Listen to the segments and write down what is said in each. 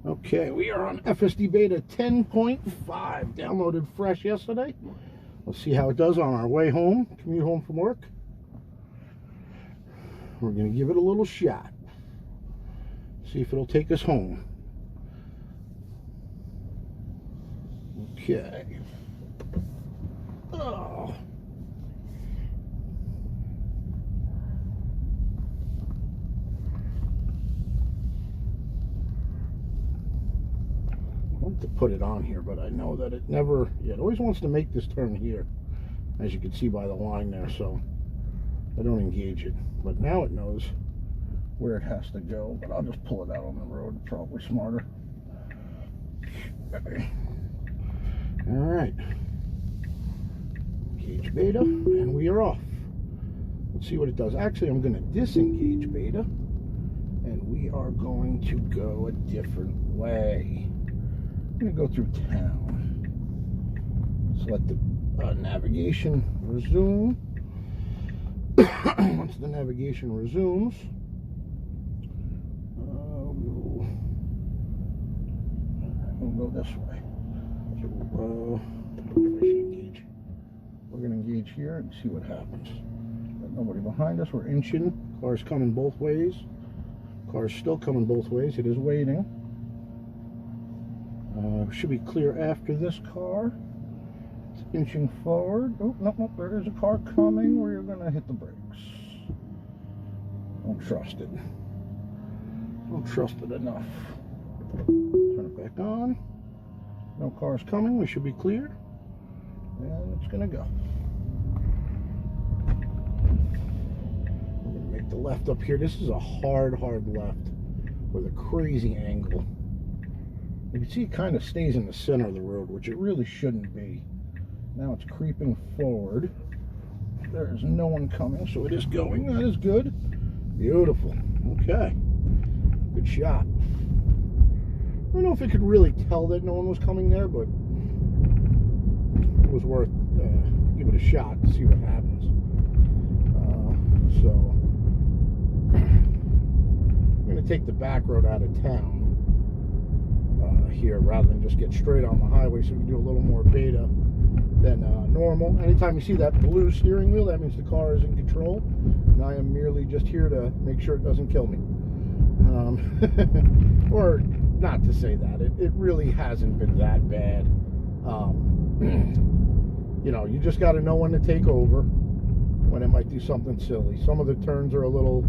Okay, we are on FSD Beta 10.5, downloaded fresh yesterday. Let's see how it does on our way home, commute home from work. We're going to give it a little shot. See if it'll take us home. Okay. Oh. I want to put it on here, but I know that it never, it always wants to make this turn here, as you can see by the line there, so I don't engage it. But now it knows where it has to go, but I'll just pull it out on the road, probably smarter. Okay. All right. Engage beta, and we are off. Let's see what it does. Actually, I'm going to disengage beta, and we are going to go a different way. I'm going to go through town. Let's let the navigation resume. Once the navigation resumes, we'll go this way. So, engage. We're going to engage here and see what happens. Got nobody behind us. We're inching. Car's coming both ways. Car's still coming both ways. It is waiting. Should be clear after this car. It's inching forward. Oh, no, there is a car coming where you're going to hit the brakes. Don't trust it. Don't trust it enough. Turn it back on. No cars coming. We should be clear. And it's going to go. We're going to make the left up here. This is a hard left with a crazy angle. You can see it kind of stays in the center of the road, which it really shouldn't be. Now it's creeping forward. There is no one coming, so it is going. That is good. Beautiful. Okay. Good shot. I don't know if it could really tell that no one was coming there, but it was worth give it a shot to see what happens. So I'm going to take the back road out of town here rather than just get straight on the highway, so we can do a little more beta than normal. Anytime you see that blue steering wheel, that means the car is in control, and I am merely just here to make sure it doesn't kill me. Or not to say that, it really hasn't been that bad. You know, you just got to know when to take over, when it might do something silly. Some of the turns are a little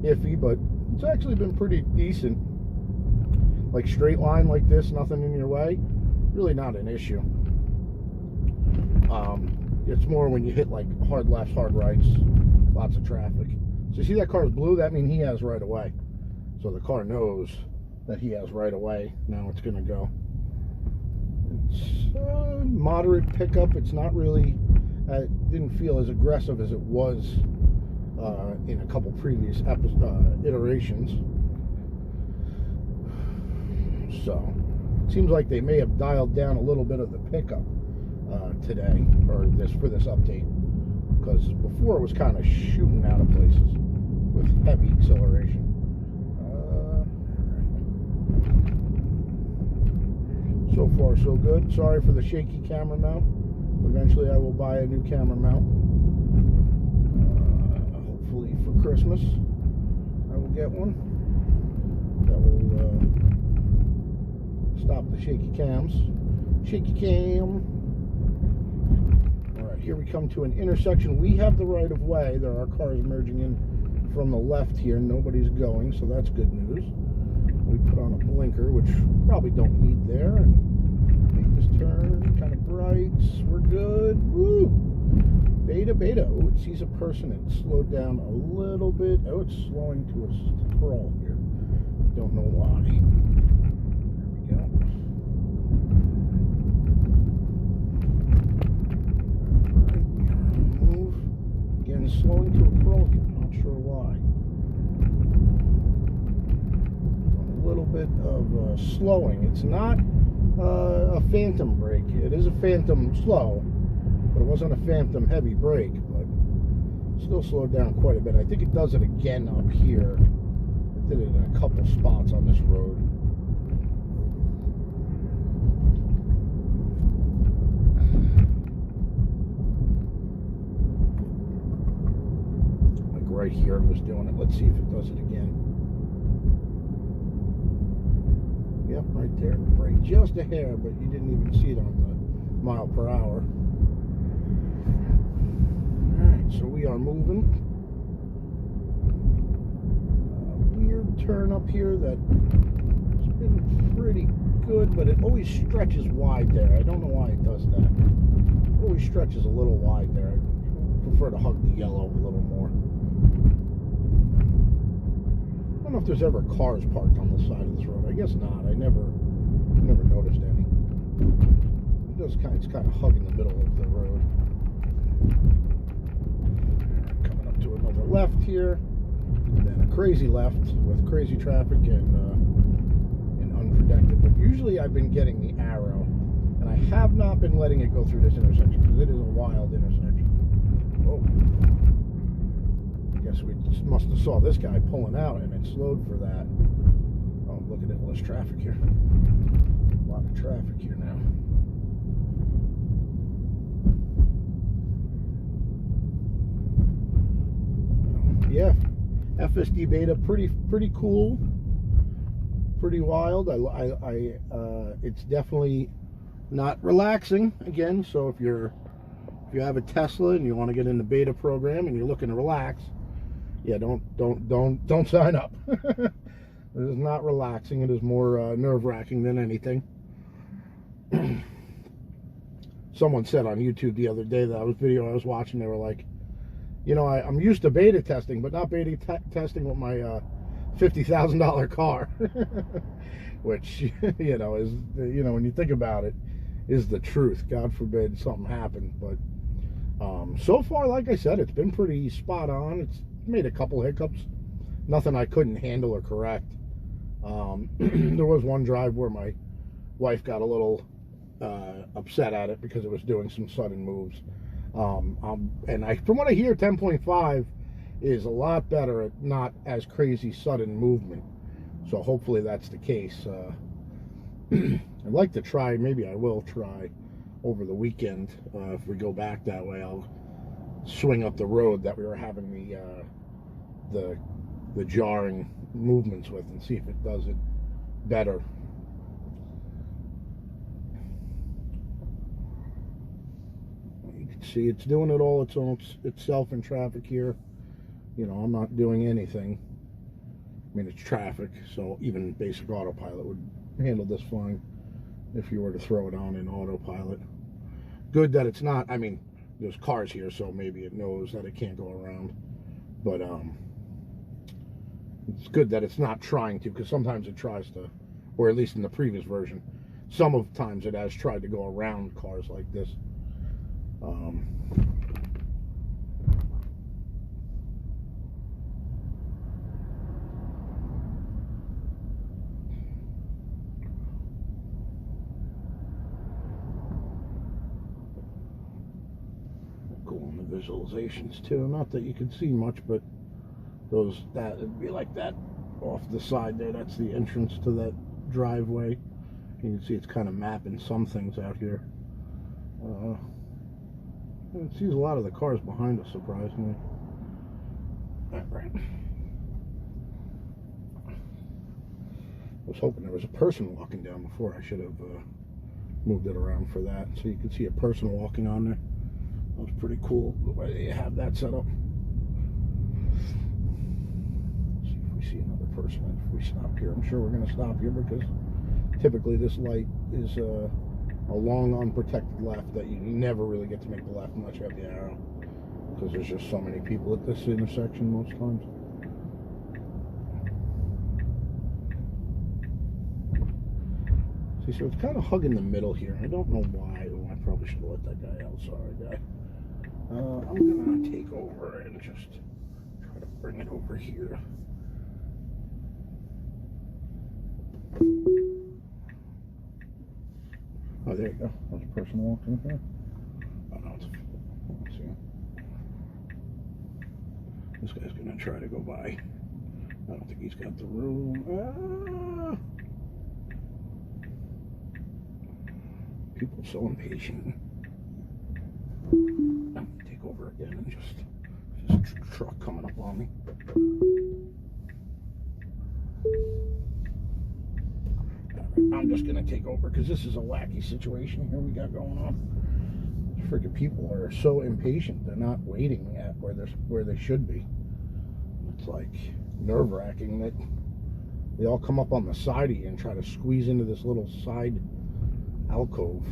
iffy, but it's actually been pretty decent. Like straight line like this, nothing in your way, really not an issue. It's more when you hit like hard lefts, hard rights, lots of traffic. So you see that car's blue, that means he has right of way. So the car knows that he has right of way. Now it's going to go. It's moderate pickup. It's not really, didn't feel as aggressive as it was in a couple previous iterations. So it seems like they may have dialed down a little bit of the pickup today, or for this update, because before it was kind of shooting out of places with heavy acceleration. So far so good. Sorry for the shaky camera mount. Eventually I will buy a new camera mount. Hopefully for Christmas I will get one that will stop the shaky cams. Shaky cam. Alright, here we come to an intersection. We have the right of way. There are cars merging in from the left here. Nobody's going, so that's good news. We put on a blinker, which probably don't need there, and make this turn kind of bright. We're good. Woo! Beta. Oh, it sees a person. It slowed down a little bit. Oh, it's slowing to a crawl here. Don't know why. There we go. Move. Again, slowing to a crawl here. Not sure why. Little bit of slowing. It's not a phantom brake. It is a phantom slow, but it wasn't a phantom heavy brake, but still slowed down quite a bit. I think it does it again up here. It did it in a couple spots on this road. right here it was doing it. Let's see if it does it again. Yep, right there. Right, just a hair, but you didn't even see it on the mile per hour. Alright, so we are moving. Weird turn up here that has been pretty good, but it always stretches wide there. I don't know why it does that. It always stretches a little wide there. I prefer to hug the yellow a little more. I don't know if there's ever cars parked on the side of this road. I guess not. I never noticed any. It's kind of hugging the middle of the road. Coming up to another left here, and then a crazy left with crazy traffic and unprotected. But usually I've been getting the arrow, and I have not been letting it go through this intersection because it is a wild intersection. Oh. Guess we just must have saw this guy pulling out and it slowed for that. Oh, look at it, less traffic here. A lot of traffic here now. Yeah, FSD beta, pretty cool, pretty wild. It's definitely not relaxing again. So if you have a Tesla and you want to get in the beta program and you're looking to relax, yeah, don't sign up. It is not relaxing. It is more nerve-wracking than anything. Someone said on YouTube the other day that video I was watching, they were like, you know, I'm used to beta testing, but not beta testing with my $50,000 car, which, you know, is, you know, when you think about it, is the truth. God forbid something happened, but so far, like I said, it's been pretty spot on. It's made a couple hiccups, nothing I couldn't handle or correct. There was one drive where my wife got a little upset at it because it was doing some sudden moves. And from what I hear, 10.5 is a lot better at not as crazy sudden movement. So hopefully that's the case. I'd like to try, maybe I will try over the weekend. If we go back that way, I'll swing up the road that we were having the jarring movements with and see if it does it better. You can see it's doing it all itself in traffic here. You know, I'm not doing anything. I mean, it's traffic, so even basic autopilot would handle this fine if you were to throw it on in autopilot. Good that it's not, I mean, there's cars here, so maybe it knows that it can't go around. But it's good that it's not trying to, because sometimes it tries to, or at least in the previous version, some of the times it has tried to go around cars like this. Cool on the visualizations too. Not that you can see much, but it'd be like that off the side there. That's the entrance to that driveway. You can see it's kind of mapping some things out here. It sees a lot of the cars behind us, surprisingly. Right. I was hoping there was a person walking down before. I should have moved it around for that, so you could see a person walking on there. That was pretty cool the way they have that set up. Let's see if we see another person. If we stop here, I'm sure we're going to stop here because typically this light is a long unprotected left that you never really get to make the left unless you have the arrow, because there's just so many people at this intersection most times. See, so it's kind of hugging the middle here. I don't know why. Oh, I probably should have let that guy out. Sorry, guy. I'm gonna take over and just try to bring it over here. Oh, there you go. There's a person walking here. Oh, no, let's see. This guy's gonna try to go by. I don't think he's got the room. People are so impatient. I'm gonna take over again and just There's a truck coming up on me. I'm just gonna take over because this is a wacky situation here we got going on. Freaking people are so impatient; they're not waiting at where they should be. It's like nerve-wracking that they all come up on the side of you and try to squeeze into this little side alcove.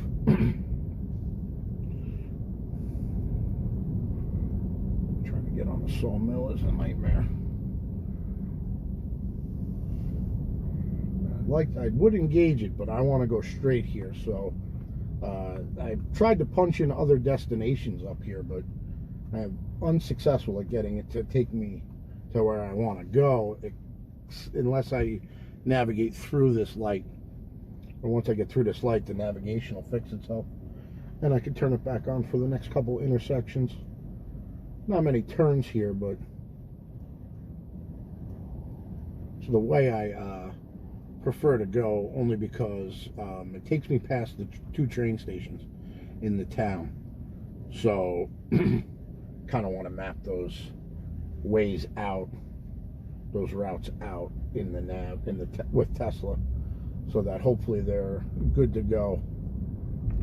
Trying to get on the sawmill is a nightmare. I would engage it, but I want to go straight here. So I've tried to punch in other destinations up here, but I'm unsuccessful at getting it to take me to where I want to go, unless I navigate through this light. And once I get through this light, the navigation will fix itself, and I can turn it back on for the next couple intersections. Not many turns here, but so the way I prefer to go, only because it takes me past the 2 train stations in the town, so kind of want to map those ways out, those routes out in the nav with Tesla, so that hopefully they're good to go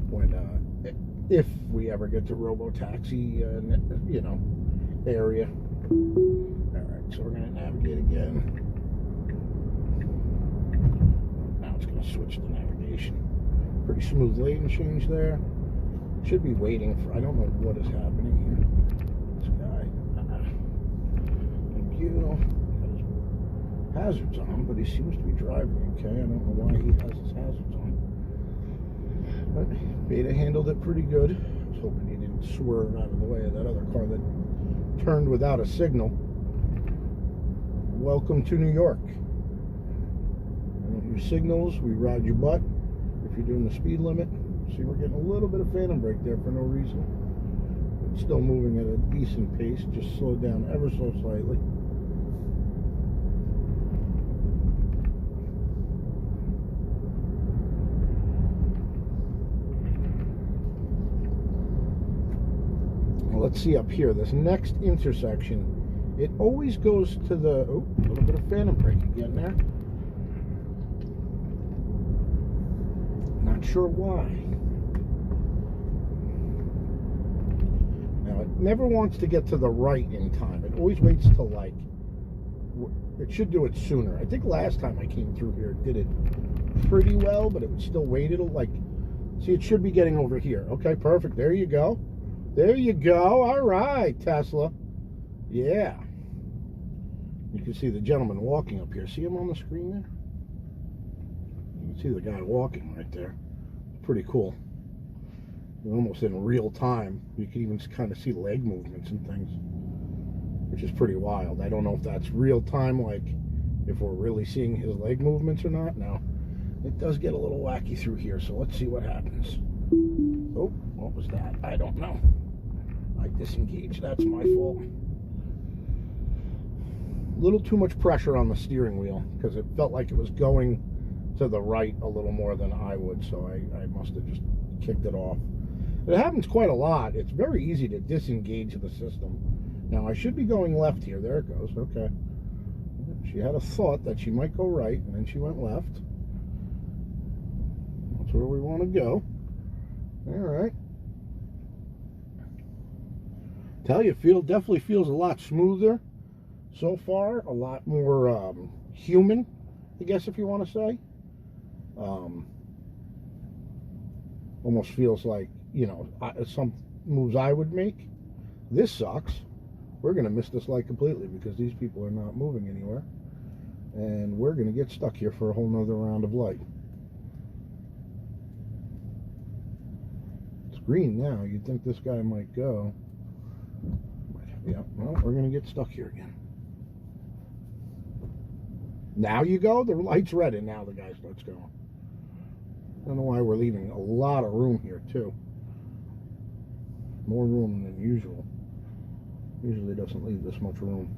when if we ever get to robo-taxi area. All right, so we're going to navigate again. Switch the navigation. Pretty smooth lane change there. Should be waiting for, I don't know what is happening here. This guy, thank you. Got his hazards on, but he seems to be driving okay. I don't know why he has his hazards on. But Beta handled it pretty good. I was hoping he didn't swerve out of the way of that other car that turned without a signal. Welcome to New York. Your signals, we ride your butt if you're doing the speed limit. See, we're getting a little bit of phantom brake there for no reason. It's still moving at a decent pace, just slowed down ever so slightly. Well, let's see up here, this next intersection, it always goes to the, oh, a little bit of phantom brake again there. Not sure why. Now, it never wants to get to the right in time. It always waits till, like, it should do it sooner. I think last time I came through here, it did it pretty well, but it would still wait. It'll, like, see, it should be getting over here. Okay, perfect. There you go. There you go. All right, Tesla. Yeah. You can see the gentleman walking up here. See him on the screen there? You can see the guy walking right there. Pretty cool. Almost in real time. You can even kind of see leg movements and things, which is pretty wild. I don't know if that's real time, like if we're really seeing his leg movements or not. Now, it does get a little wacky through here, so let's see what happens. Oh, what was that? I don't know. I disengaged. That's my fault. A little too much pressure on the steering wheel because it felt like it was going to the right a little more than I would, so I must have just kicked it off. It happens quite a lot. It's very easy to disengage the system. Now, I should be going left here. There it goes. Okay. She had a thought that she might go right, and then she went left. That's where we want to go. All right. Tell you, definitely feels a lot smoother so far. A lot more human, I guess, if you want to say. Almost feels like, you know, some moves I would make. This sucks. We're going to miss this light completely because these people are not moving anywhere. And we're going to get stuck here for a whole nother round of light. It's green now. You'd think this guy might go. Yeah, well, we're going to get stuck here again. Now you go. The light's red, and now the guy starts going. I don't know why we're leaving a lot of room here, too. More room than usual. Usually doesn't leave this much room.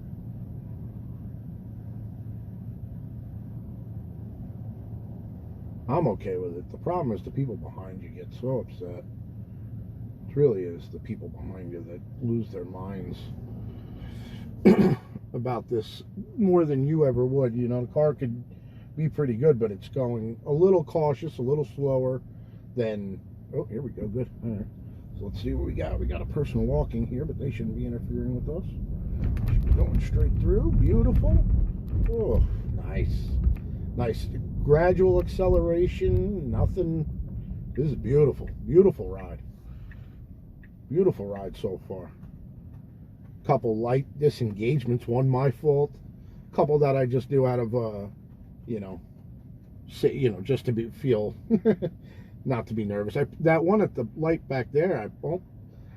I'm okay with it. The problem is the people behind you get so upset. It really is the people behind you that lose their minds. about this more than you ever would. You know, the car could be pretty good, but it's going a little cautious, a little slower than. Oh, here we go. Good. All right. So let's see what we got. We got a person walking here, but they shouldn't be interfering with us. Should be going straight through. Beautiful. Oh, nice. Nice. Gradual acceleration. Nothing. This is beautiful. Beautiful ride. Beautiful ride so far. Couple light disengagements. One my fault. Couple that I just do out of, just to feel not to be nervous. That one at the light back there,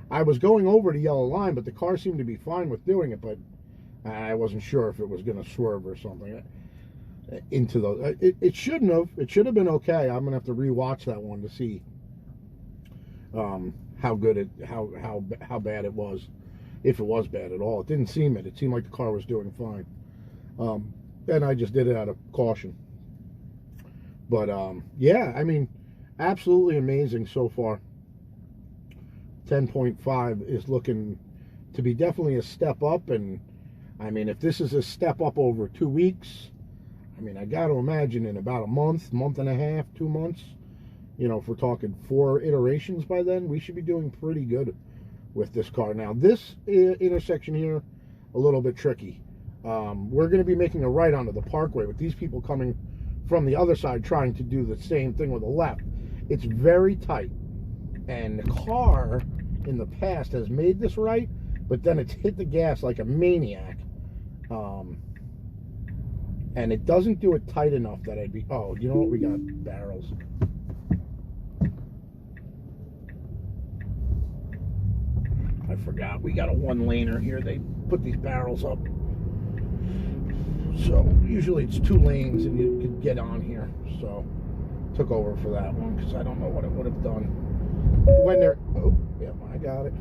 I was going over the yellow line, but the car seemed to be fine with doing it, but I wasn't sure if it was going to swerve or something into those. It shouldn't have. It should have been okay. I'm going to have to rewatch that one to see how bad it was, if it was bad at all. It didn't seem it. It seemed like the car was doing fine. And I just did it out of caution. But yeah, I mean, absolutely amazing so far. 10.5 is looking to be definitely a step up, and I mean, if this is a step up over 2 weeks, I mean, I got to imagine in about a month and a half, 2 months, if we're talking 4 iterations by then, we should be doing pretty good with this car. Now, this intersection here, a little bit tricky. We're going to be making a right onto the parkway with these people coming from the other side trying to do the same thing with a left. It's very tight, and the car in the past has made this right, but then it's hit the gas like a maniac, and it doesn't do it tight enough that I'd be. Oh, you know what? We got barrels. I forgot we got a one-laner here. They put these barrels up, so usually it's 2 lanes and you could get on here. So took over for that one because I don't know what it would have done when they're. Oh, yeah, I got it.